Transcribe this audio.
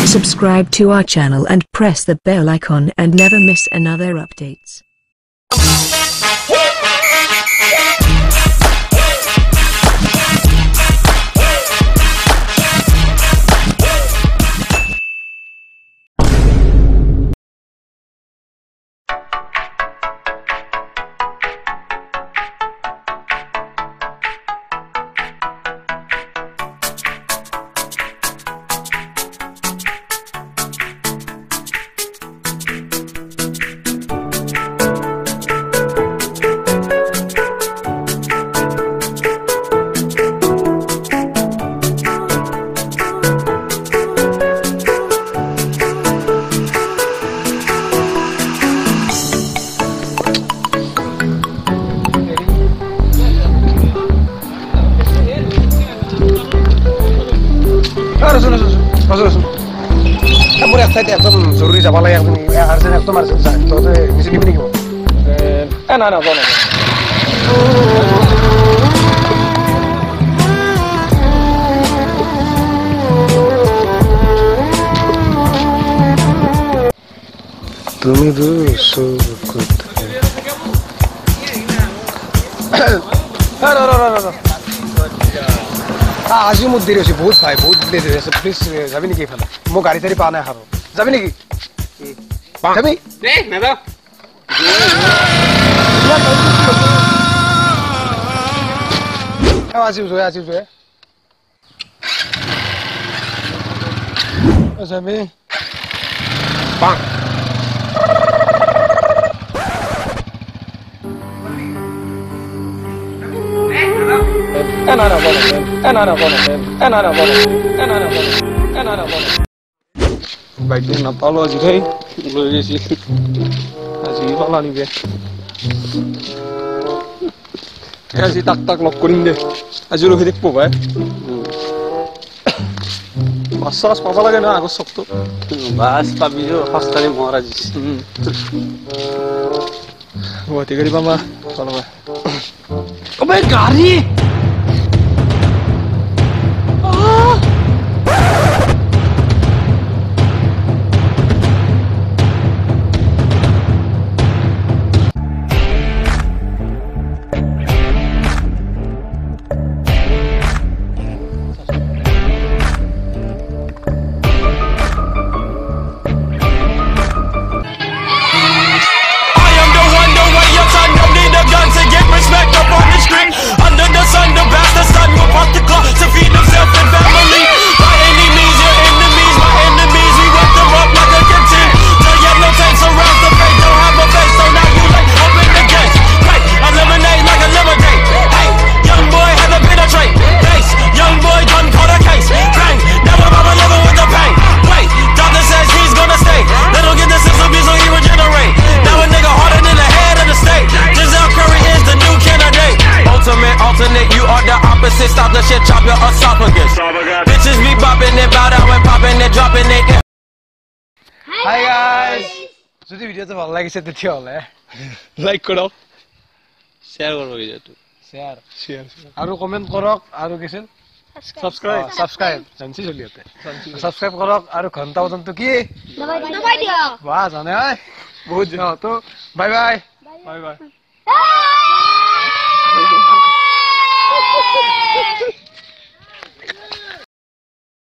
Subscribe to our channel and press the bell icon and never miss another updates. একদম জরুরি যাব লাগে আপনি আর্জেন্ট একদম আর্জেন্ট যায় তো নিচে নিবি নাকি না না বলো তুমি রুসো কোথায় আজি মোৰ দেৰি হৈছে বহুত ভাই বহুত দেৰি হৈছে প্লিজ যাবি নেকি এফালে মই গাড়ী চাড়ী পা নাই খাব যাবি নেকি যাবি নাযাওঁ আজি জয় যাবি পাং বাইক নাপালো আজি ভাই লৈ গৈছি আজি পালা নিবে আজি তাক লগ কৰিম দে আজি ৰখি দেখব ভাই বাছ পাব লাগে না আগৰ চকটো বাছ পাবি সস্তাৰে মৰা দিছি গুৱাহাটী গাড়ী পামা চলবা অবে গাড়ী Stop the shit, chop your esophagus. Bitches be bopping it, bow down and popping it, dropping it. Hi guys. যদি ভিডিওটো ভাল লাগিছে তেতিয়াহলে লাইক কৰক শেয়াৰ কৰক ভিডিওটো শেয়াৰ আৰু কমেন্ট কৰক আৰু কিছিল সাবস্ক্ৰাইব জানছি চলিতে সাবস্ক্ৰাইব কৰক আৰু ঘন্টা বটনটো কি দবাই দিয়ক বাহ জানে বহুত জানো তো বাই বাই